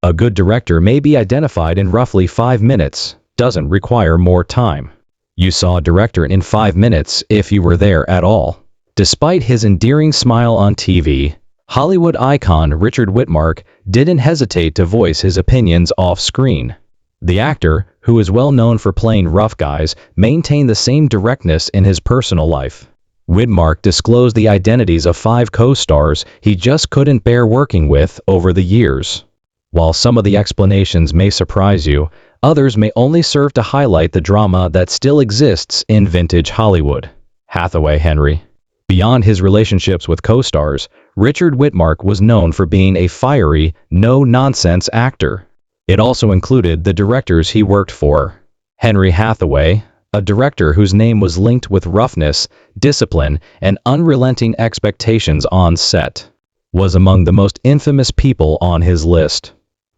A good director may be identified in roughly 5 minutes, doesn't require more time. You saw a director in 5 minutes if you were there at all. Despite his endearing smile on TV, Hollywood icon Richard Widmark didn't hesitate to voice his opinions off-screen. The actor, who is well known for playing rough guys, maintained the same directness in his personal life. Widmark disclosed the identities of 5 co-stars he just couldn't bear working with over the years. While some of the explanations may surprise you, others may only serve to highlight the drama that still exists in vintage Hollywood. Hathaway Henry. Beyond his relationships with co-stars, Richard Widmark was known for being a fiery, no-nonsense actor. It also included the directors he worked for. Henry Hathaway, a director whose name was linked with roughness, discipline, and unrelenting expectations on set, was among the most infamous people on his list.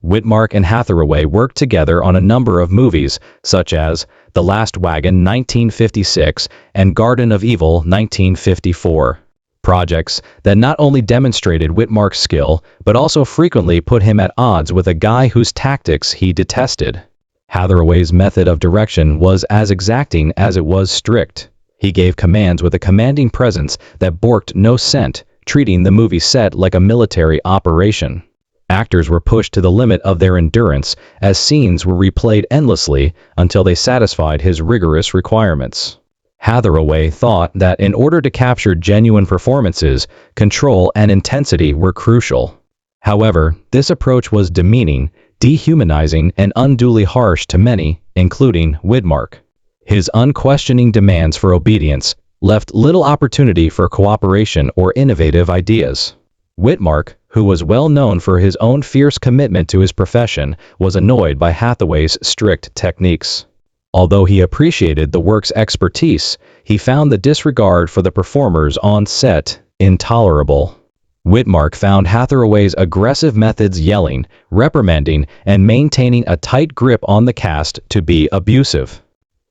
Widmark and Hathaway worked together on a number of movies, such as The Last Wagon 1956 and Garden of Evil 1954. Projects that not only demonstrated Widmark's skill, but also frequently put him at odds with a guy whose tactics he detested. Hathaway's method of direction was as exacting as it was strict. He gave commands with a commanding presence that borked no scent, treating the movie set like a military operation. Actors were pushed to the limit of their endurance as scenes were replayed endlessly until they satisfied his rigorous requirements. Hathaway thought that in order to capture genuine performances, control and intensity were crucial. However, this approach was demeaning, dehumanizing, and unduly harsh to many, including Widmark. His unquestioning demands for obedience left little opportunity for cooperation or innovative ideas. Widmark, who was well known for his own fierce commitment to his profession, was annoyed by Hathaway's strict techniques. Although he appreciated the work's expertise, he found the disregard for the performers on set intolerable. Widmark found Hathaway's aggressive methods, yelling, reprimanding, and maintaining a tight grip on the cast, to be abusive.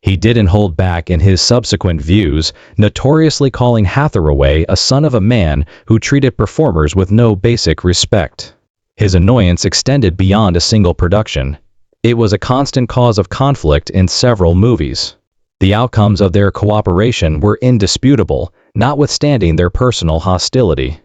He didn't hold back in his subsequent views, notoriously calling Hathaway a son of a man who treated performers with no basic respect. His annoyance extended beyond a single production. It was a constant cause of conflict in several movies. The outcomes of their cooperation were indisputable, notwithstanding their personal hostility.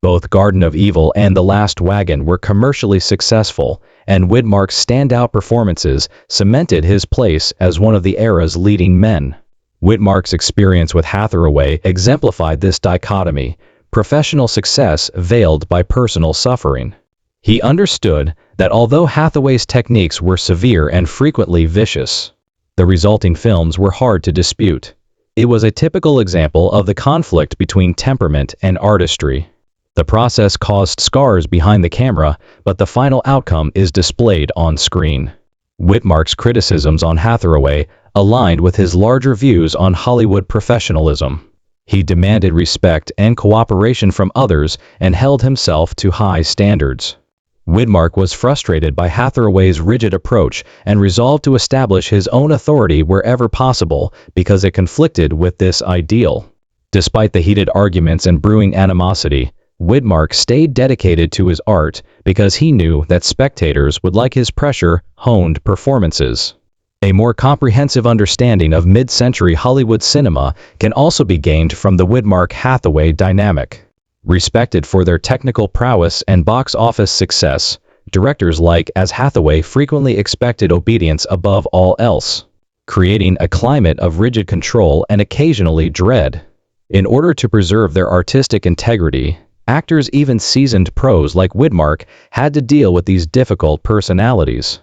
Both Garden of Evil and The Last Wagon were commercially successful, and Widmark's standout performances cemented his place as one of the era's leading men. Widmark's experience with Hathaway exemplified this dichotomy, professional success veiled by personal suffering. He understood that although Hathaway's techniques were severe and frequently vicious, the resulting films were hard to dispute. It was a typical example of the conflict between temperament and artistry. The process caused scars behind the camera, but the final outcome is displayed on screen. Widmark's criticisms on Hathaway aligned with his larger views on Hollywood professionalism. He demanded respect and cooperation from others and held himself to high standards. Widmark was frustrated by Hathaway's rigid approach and resolved to establish his own authority wherever possible because it conflicted with this ideal. Despite the heated arguments and brewing animosity, Widmark stayed dedicated to his art because he knew that spectators would like his pressure-honed performances. A more comprehensive understanding of mid-century Hollywood cinema can also be gained from the Widmark-Hathaway dynamic. Respected for their technical prowess and box office success, directors like Hathaway frequently expected obedience above all else, creating a climate of rigid control and occasionally dread. In order to preserve their artistic integrity, actors, even seasoned pros like Widmark, had to deal with these difficult personalities.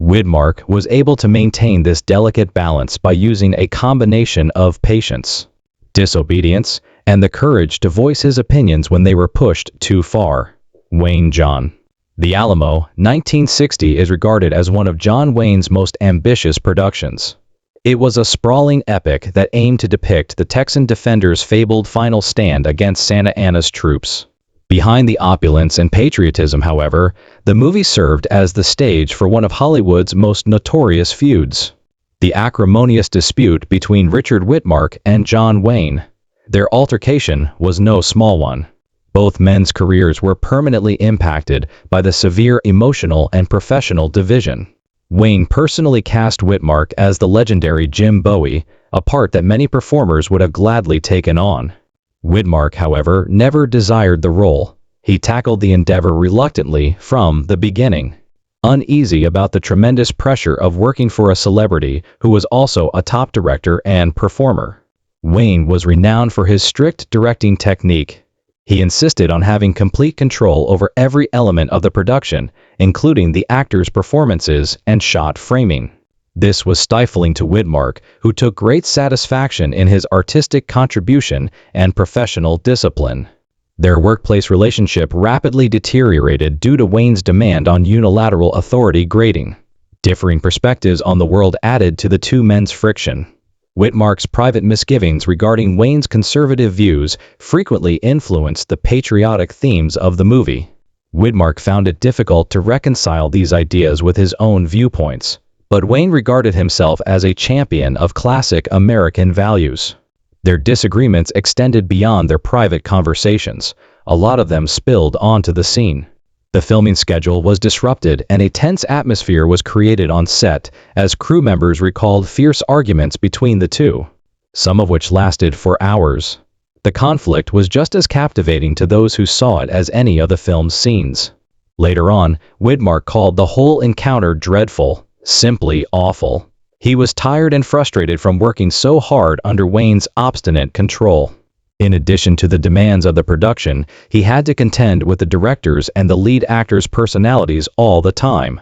Widmark was able to maintain this delicate balance by using a combination of patience, disobedience, and the courage to voice his opinions when they were pushed too far. Wayne John. The Alamo, 1960, is regarded as one of John Wayne's most ambitious productions. It was a sprawling epic that aimed to depict the Texan defender's fabled final stand against Santa Anna's troops. Behind the opulence and patriotism, however, the movie served as the stage for one of Hollywood's most notorious feuds, the acrimonious dispute between Richard Widmark and John Wayne. Their altercation was no small one. Both men's careers were permanently impacted by the severe emotional and professional division. Wayne personally cast Widmark as the legendary Jim Bowie, a part that many performers would have gladly taken on. Widmark, however, never desired the role. He tackled the endeavor reluctantly from the beginning, uneasy about the tremendous pressure of working for a celebrity who was also a top director and performer. Wayne was renowned for his strict directing technique. He insisted on having complete control over every element of the production, including the actors' performances and shot framing. This was stifling to Widmark, who took great satisfaction in his artistic contribution and professional discipline. Their workplace relationship rapidly deteriorated due to Wayne's demand on unilateral authority grading. Differing perspectives on the world added to the two men's friction. Widmark's private misgivings regarding Wayne's conservative views frequently influenced the patriotic themes of the movie. Widmark found it difficult to reconcile these ideas with his own viewpoints, but Wayne regarded himself as a champion of classic American values. Their disagreements extended beyond their private conversations. A lot of them spilled onto the scene. The filming schedule was disrupted and a tense atmosphere was created on set as crew members recalled fierce arguments between the two, some of which lasted for hours. The conflict was just as captivating to those who saw it as any of the film's scenes. Later on, Widmark called the whole encounter dreadful, simply awful. He was tired and frustrated from working so hard under Wayne's obstinate control. In addition to the demands of the production, he had to contend with the directors and the lead actors' personalities all the time.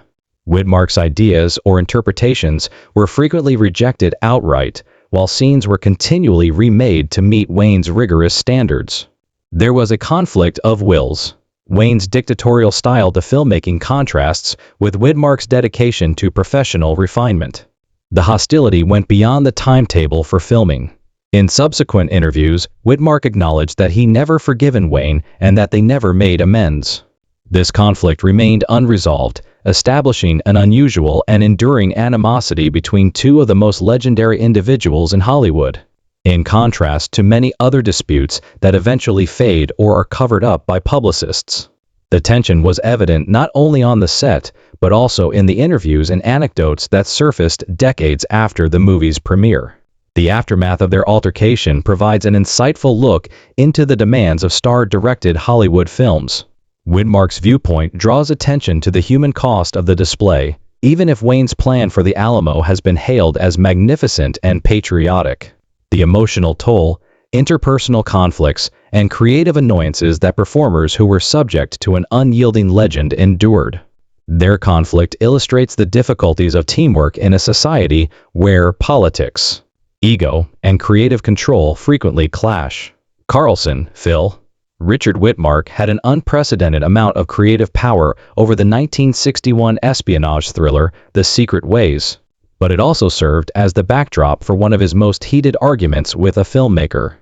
Widmark's ideas or interpretations were frequently rejected outright, while scenes were continually remade to meet Wayne's rigorous standards. There was a conflict of wills. Wayne's dictatorial style to filmmaking contrasts with Widmark's dedication to professional refinement. The hostility went beyond the timetable for filming. In subsequent interviews, Widmark acknowledged that he never forgiven Wayne and that they never made amends. This conflict remained unresolved, establishing an unusual and enduring animosity between two of the most legendary individuals in Hollywood. In contrast to many other disputes that eventually fade or are covered up by publicists. The tension was evident not only on the set, but also in the interviews and anecdotes that surfaced decades after the movie's premiere. The aftermath of their altercation provides an insightful look into the demands of star-directed Hollywood films. Widmark's viewpoint draws attention to the human cost of the display, even if Wayne's plan for the Alamo has been hailed as magnificent and patriotic. The emotional toll, interpersonal conflicts, and creative annoyances that performers who were subject to an unyielding legend endured. Their conflict illustrates the difficulties of teamwork in a society where politics, ego, and creative control frequently clash. Carlson, Phil. Richard Widmark had an unprecedented amount of creative power over the 1961 espionage thriller The Secret Ways, but it also served as the backdrop for one of his most heated arguments with a filmmaker.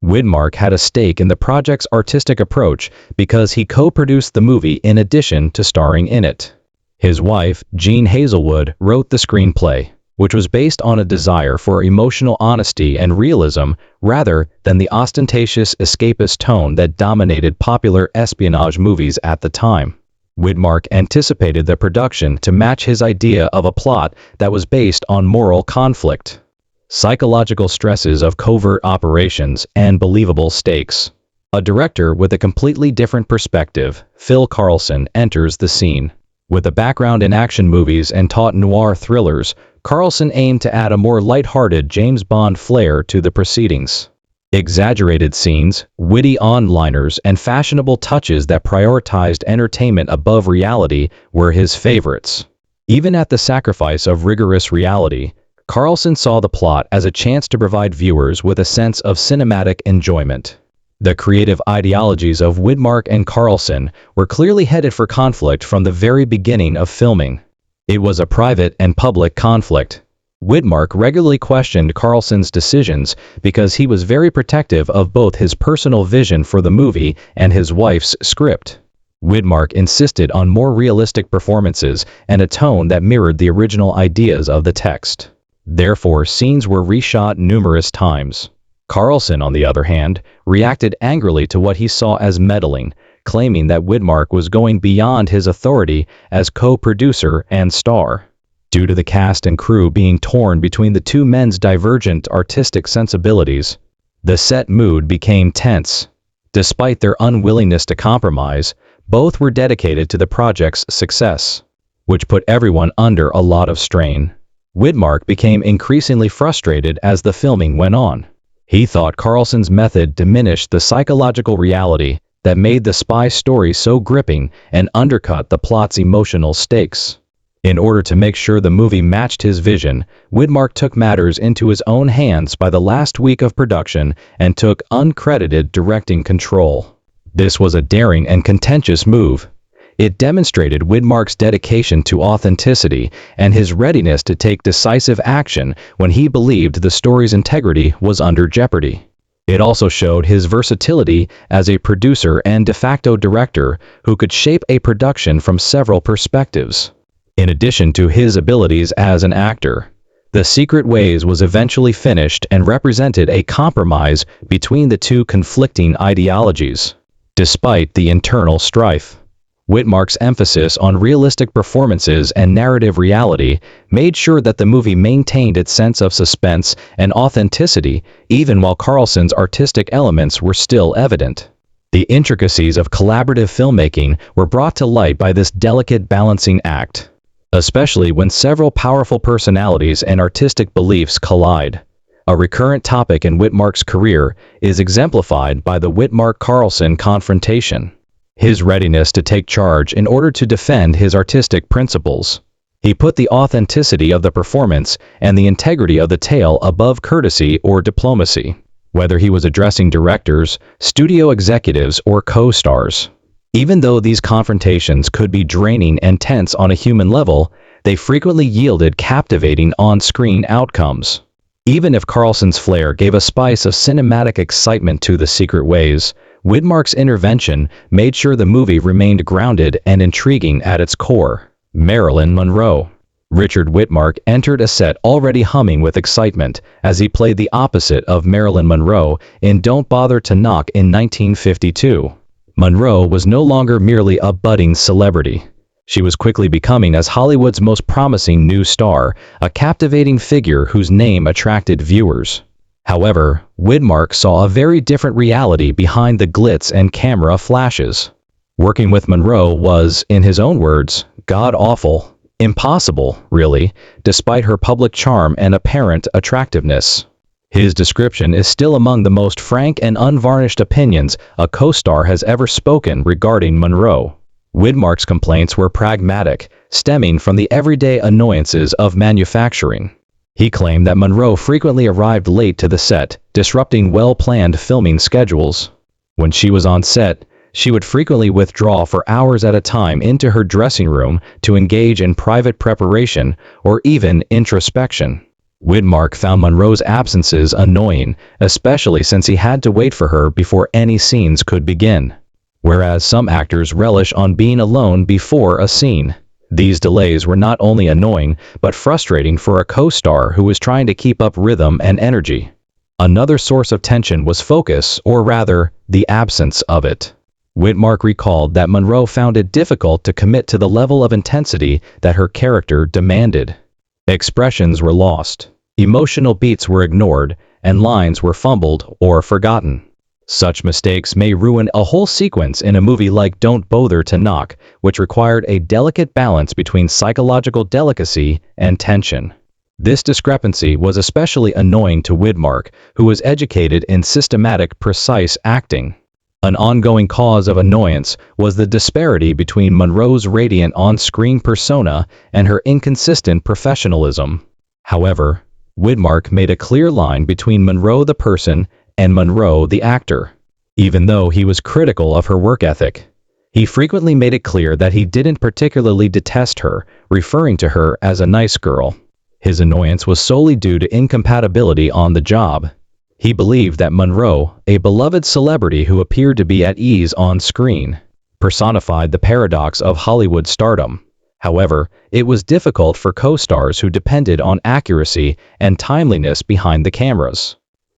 Widmark had a stake in the project's artistic approach because he co-produced the movie in addition to starring in it. His wife, Jean Hazelwood, wrote the screenplay, which was based on a desire for emotional honesty and realism rather than the ostentatious escapist tone that dominated popular espionage movies at the time. Widmark anticipated the production to match his idea of a plot that was based on moral conflict, psychological stresses of covert operations, and believable stakes. A director with a completely different perspective, Phil Carlson, enters the scene. With a background in action movies and taut noir thrillers, Carlson aimed to add a more light-hearted James Bond flair to the proceedings. Exaggerated scenes, witty on-liners, and fashionable touches that prioritized entertainment above reality were his favorites. Even at the sacrifice of rigorous reality, Carlson saw the plot as a chance to provide viewers with a sense of cinematic enjoyment. The creative ideologies of Widmark and Carlson were clearly headed for conflict from the very beginning of filming. It was a private and public conflict. Widmark regularly questioned Carlson's decisions because he was very protective of both his personal vision for the movie and his wife's script. Widmark insisted on more realistic performances and a tone that mirrored the original ideas of the text. Therefore, scenes were reshot numerous times. Carlson, on the other hand, reacted angrily to what he saw as meddling, claiming that Widmark was going beyond his authority as co-producer and star. Due to the cast and crew being torn between the two men's divergent artistic sensibilities, the set mood became tense. Despite their unwillingness to compromise, both were dedicated to the project's success, which put everyone under a lot of strain. Widmark became increasingly frustrated as the filming went on. He thought Carlson's method diminished the psychological reality that made the spy story so gripping and undercut the plot's emotional stakes. In order to make sure the movie matched his vision, Widmark took matters into his own hands by the last week of production and took uncredited directing control. This was a daring and contentious move. It demonstrated Widmark's dedication to authenticity and his readiness to take decisive action when he believed the story's integrity was under jeopardy. It also showed his versatility as a producer and de facto director who could shape a production from several perspectives. In addition to his abilities as an actor, The Secret Ways was eventually finished and represented a compromise between the two conflicting ideologies. Despite the internal strife, Widmark's emphasis on realistic performances and narrative reality made sure that the movie maintained its sense of suspense and authenticity even while Carlson's artistic elements were still evident. The intricacies of collaborative filmmaking were brought to light by this delicate balancing act, especially when several powerful personalities and artistic beliefs collide. A recurrent topic in Widmark's career is exemplified by the Widmark-Carlson confrontation. His readiness to take charge in order to defend his artistic principles. He put the authenticity of the performance and the integrity of the tale above courtesy or diplomacy, whether he was addressing directors, studio executives, or co-stars. Even though these confrontations could be draining and tense on a human level, they frequently yielded captivating on-screen outcomes. Even if Carlson's flair gave a spice of cinematic excitement to The Secret Ways, Widmark's intervention made sure the movie remained grounded and intriguing at its core. Marilyn Monroe. Richard Widmark entered a set already humming with excitement as he played the opposite of Marilyn Monroe in Don't Bother to Knock in 1952. Monroe was no longer merely a budding celebrity. She was quickly becoming as Hollywood's most promising new star, a captivating figure whose name attracted viewers. However, Widmark saw a very different reality behind the glitz and camera flashes. Working with Monroe was, in his own words, god-awful, impossible, really, despite her public charm and apparent attractiveness. His description is still among the most frank and unvarnished opinions a co-star has ever spoken regarding Monroe. Widmark's complaints were pragmatic, stemming from the everyday annoyances of manufacturing. He claimed that Monroe frequently arrived late to the set, disrupting well-planned filming schedules. When she was on set, she would frequently withdraw for hours at a time into her dressing room to engage in private preparation or even introspection. Widmark found Monroe's absences annoying, especially since he had to wait for her before any scenes could begin. Whereas some actors relish on being alone before a scene. These delays were not only annoying, but frustrating for a co-star who was trying to keep up rhythm and energy. Another source of tension was focus, or rather, the absence of it. Widmark recalled that Monroe found it difficult to commit to the level of intensity that her character demanded. Expressions were lost, emotional beats were ignored, and lines were fumbled or forgotten. Such mistakes may ruin a whole sequence in a movie like Don't Bother to Knock, which required a delicate balance between psychological delicacy and tension. This discrepancy was especially annoying to Widmark, who was educated in systematic, precise acting. An ongoing cause of annoyance was the disparity between Monroe's radiant on-screen persona and her inconsistent professionalism. However, Widmark made a clear line between Monroe the person and Monroe the actor. Even though he was critical of her work ethic, he frequently made it clear that he didn't particularly detest her, referring to her as a nice girl. His annoyance was solely due to incompatibility on the job. He believed that Monroe, a beloved celebrity who appeared to be at ease on screen, personified the paradox of Hollywood stardom. However, it was difficult for co-stars who depended on accuracy and timeliness behind the cameras.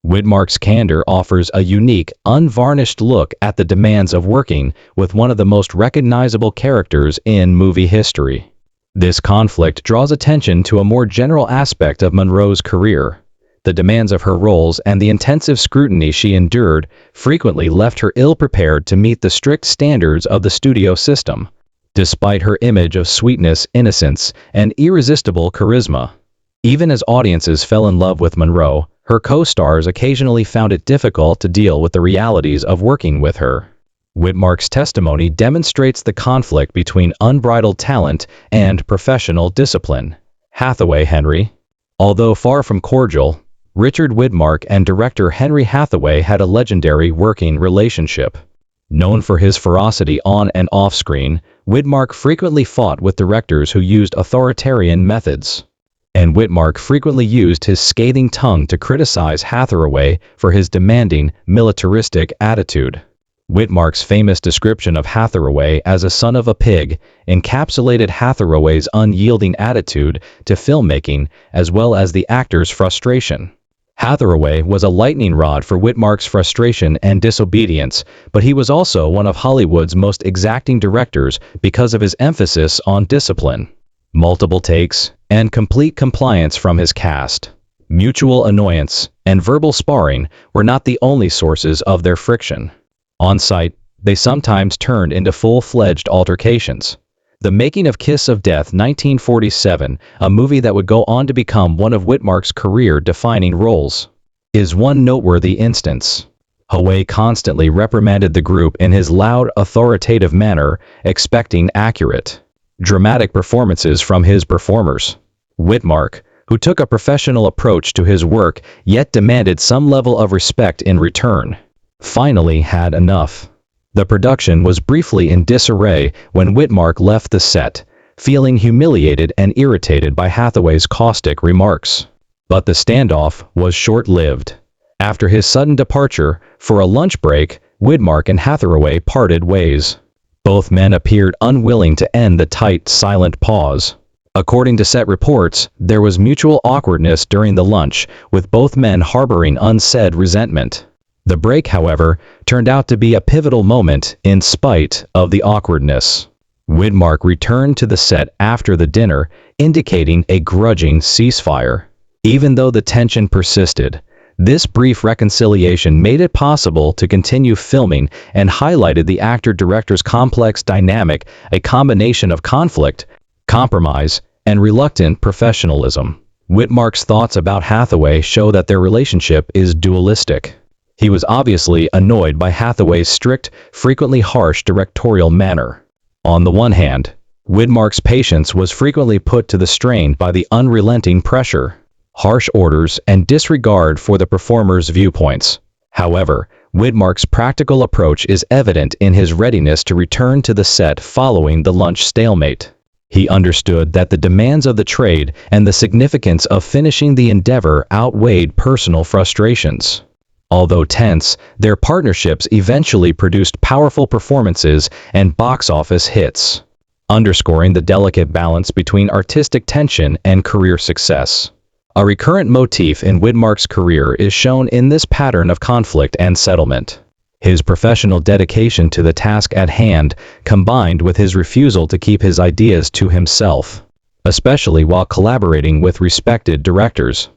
Widmark's candor offers a unique, unvarnished look at the demands of working with one of the most recognizable characters in movie history. This conflict draws attention to a more general aspect of Monroe's career. The demands of her roles and the intensive scrutiny she endured frequently left her ill-prepared to meet the strict standards of the studio system. Despite her image of sweetness, innocence, and irresistible charisma, even as audiences fell in love with Monroe, her co-stars occasionally found it difficult to deal with the realities of working with her. Widmark's testimony demonstrates the conflict between unbridled talent and professional discipline. Hathaway Henry. Although far from cordial, Richard Widmark and director Henry Hathaway had a legendary working relationship. Known for his ferocity on and off screen, Widmark frequently fought with directors who used authoritarian methods. And Widmark frequently used his scathing tongue to criticize Hathaway for his demanding, militaristic attitude. Widmark's famous description of Hathaway as a son of a pig encapsulated Hathaway's unyielding attitude to filmmaking as well as the actor's frustration. Hathaway was a lightning rod for Widmark's frustration and disobedience, but he was also one of Hollywood's most exacting directors because of his emphasis on discipline, multiple takes, and complete compliance from his cast. Mutual annoyance and verbal sparring were not the only sources of their friction. On site, they sometimes turned into full-fledged altercations. The Making of Kiss of Death 1947, a movie that would go on to become one of Widmark's career-defining roles, is one noteworthy instance. Hathaway constantly reprimanded the group in his loud, authoritative manner, expecting accurate, dramatic performances from his performers. Widmark, who took a professional approach to his work yet demanded some level of respect in return, finally had enough. The production was briefly in disarray when Widmark left the set, feeling humiliated and irritated by Hathaway's caustic remarks. But the standoff was short-lived. After his sudden departure, for a lunch break, Widmark and Hathaway parted ways. Both men appeared unwilling to end the tight, silent pause. According to set reports, there was mutual awkwardness during the lunch, with both men harboring unsaid resentment. The break, however, turned out to be a pivotal moment in spite of the awkwardness. Widmark returned to the set after the dinner, indicating a grudging ceasefire. Even though the tension persisted, this brief reconciliation made it possible to continue filming and highlighted the actor-director's complex dynamic, a combination of conflict, compromise, and reluctant professionalism. Widmark's thoughts about Hathaway show that their relationship is dualistic. He was obviously annoyed by Hathaway's strict, frequently harsh directorial manner. On the one hand, Widmark's patience was frequently put to the strain by the unrelenting pressure, harsh orders, and disregard for the performers' viewpoints. However, Widmark's practical approach is evident in his readiness to return to the set following the lunch stalemate. He understood that the demands of the trade and the significance of finishing the endeavor outweighed personal frustrations. Although tense, their partnerships eventually produced powerful performances and box office hits, underscoring the delicate balance between artistic tension and career success. A recurrent motif in Widmark's career is shown in this pattern of conflict and settlement. His professional dedication to the task at hand, combined with his refusal to keep his ideas to himself, especially while collaborating with respected directors.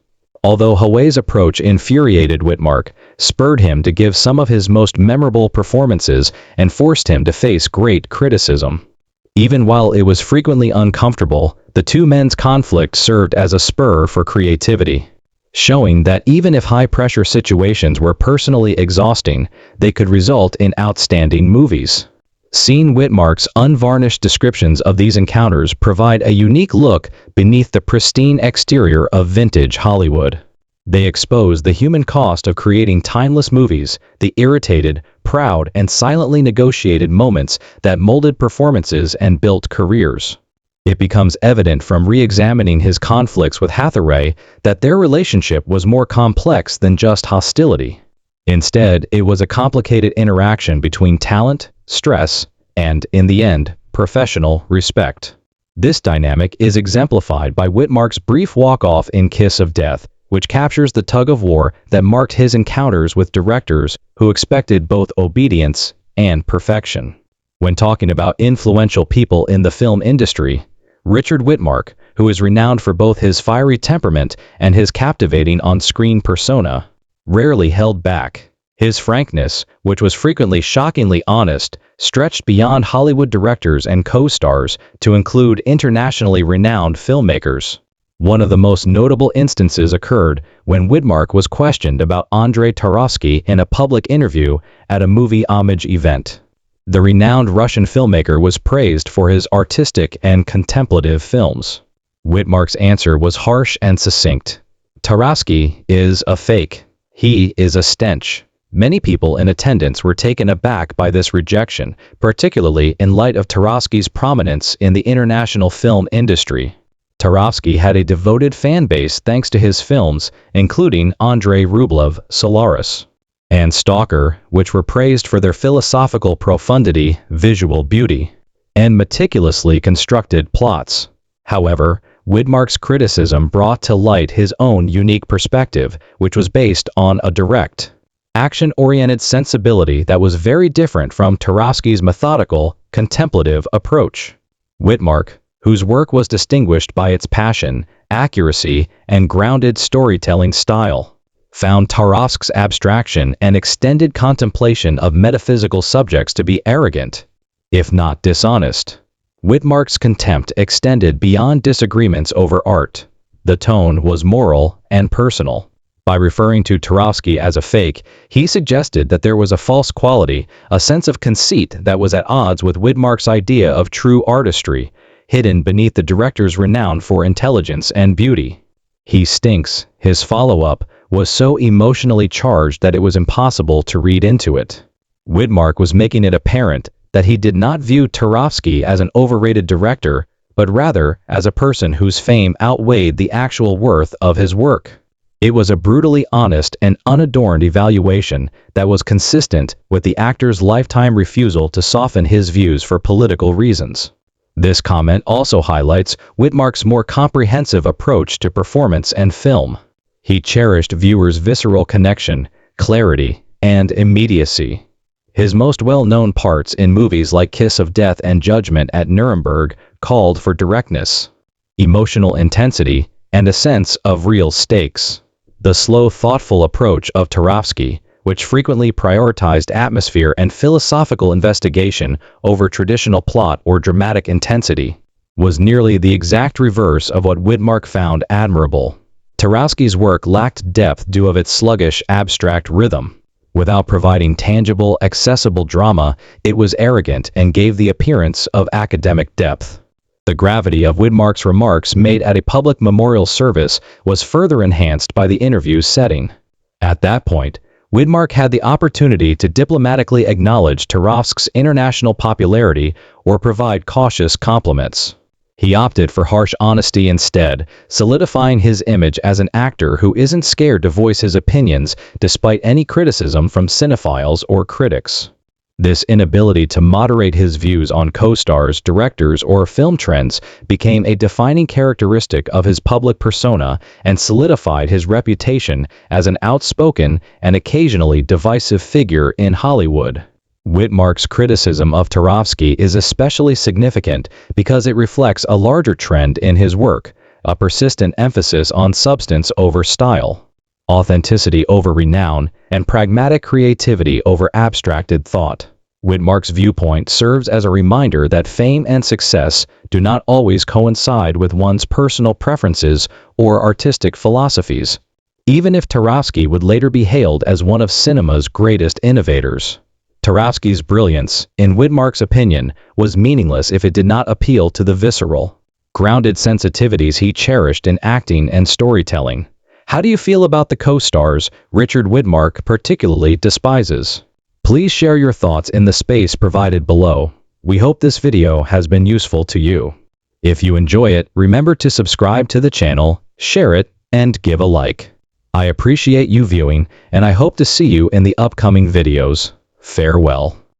Although Hathaway's approach infuriated Widmark, spurred him to give some of his most memorable performances and forced him to face great criticism. Even while it was frequently uncomfortable, the two men's conflict served as a spur for creativity, showing that even if high-pressure situations were personally exhausting, they could result in outstanding movies. Seeing Widmark's unvarnished descriptions of these encounters provide a unique look beneath the pristine exterior of vintage Hollywood. They expose the human cost of creating timeless movies, the irritated, proud, and silently negotiated moments that molded performances and built careers. It becomes evident from re-examining his conflicts with Hathaway that their relationship was more complex than just hostility. Instead, it was a complicated interaction between talent, stress, and, in the end, professional respect. This dynamic is exemplified by Widmark's brief walk-off in Kiss of Death, which captures the tug-of-war that marked his encounters with directors who expected both obedience and perfection. When talking about influential people in the film industry, Richard Widmark, who is renowned for both his fiery temperament and his captivating on-screen persona, rarely held back. His frankness, which was frequently shockingly honest, stretched beyond Hollywood directors and co-stars to include internationally renowned filmmakers. One of the most notable instances occurred when Widmark was questioned about Andrei Tarkovsky in a public interview at a movie homage event. The renowned Russian filmmaker was praised for his artistic and contemplative films. Widmark's answer was harsh and succinct. "Tarkovsky is a fake. He is a stench." Many people in attendance were taken aback by this rejection, particularly in light of Tarkovsky's prominence in the international film industry. Tarkovsky had a devoted fan base thanks to his films, including Andrei Rublev, Solaris, and Stalker, which were praised for their philosophical profundity, visual beauty, and meticulously constructed plots. However, Widmark's criticism brought to light his own unique perspective, which was based on a direct, action-oriented sensibility that was very different from Tarkovsky's methodical, contemplative approach. Widmark, whose work was distinguished by its passion, accuracy, and grounded storytelling style, found Tarkovsky's abstraction and extended contemplation of metaphysical subjects to be arrogant, if not dishonest. Widmark's contempt extended beyond disagreements over art. The tone was moral and personal. By referring to Tarkovsky as a fake, he suggested that there was a false quality, a sense of conceit that was at odds with Widmark's idea of true artistry, hidden beneath the director's renown for intelligence and beauty. "He stinks." His follow-up was so emotionally charged that it was impossible to read into it. Widmark was making it apparent that he did not view Tarkovsky as an overrated director, but rather as a person whose fame outweighed the actual worth of his work. It was a brutally honest and unadorned evaluation that was consistent with the actor's lifetime refusal to soften his views for political reasons. This comment also highlights Widmark's more comprehensive approach to performance and film. He cherished viewers' visceral connection, clarity, and immediacy. His most well-known parts in movies like Kiss of Death and Judgment at Nuremberg called for directness, emotional intensity, and a sense of real stakes. The slow, thoughtful approach of Tarkovsky, which frequently prioritized atmosphere and philosophical investigation over traditional plot or dramatic intensity, was nearly the exact reverse of what Widmark found admirable. Tarkovsky's work lacked depth due to its sluggish, abstract rhythm. Without providing tangible, accessible drama, it was arrogant and gave the appearance of academic depth. The gravity of Widmark's remarks made at a public memorial service was further enhanced by the interview's setting. At that point, Widmark had the opportunity to diplomatically acknowledge Tarkovsky's international popularity or provide cautious compliments. He opted for harsh honesty instead, solidifying his image as an actor who isn't scared to voice his opinions despite any criticism from cinephiles or critics. This inability to moderate his views on co-stars, directors, or film trends became a defining characteristic of his public persona and solidified his reputation as an outspoken and occasionally divisive figure in Hollywood. Widmark's criticism of Tarkovsky is especially significant because it reflects a larger trend in his work, a persistent emphasis on substance over style, authenticity over renown, and pragmatic creativity over abstracted thought. Widmark's viewpoint serves as a reminder that fame and success do not always coincide with one's personal preferences or artistic philosophies, even if Tarkovsky would later be hailed as one of cinema's greatest innovators. Tarkovsky's brilliance, in Widmark's opinion, was meaningless if it did not appeal to the visceral, grounded sensitivities he cherished in acting and storytelling. How do you feel about the co-stars Richard Widmark particularly despises? Please share your thoughts in the space provided below. We hope this video has been useful to you. If you enjoy it, remember to subscribe to the channel, share it, and give a like. I appreciate you viewing, and I hope to see you in the upcoming videos. Farewell.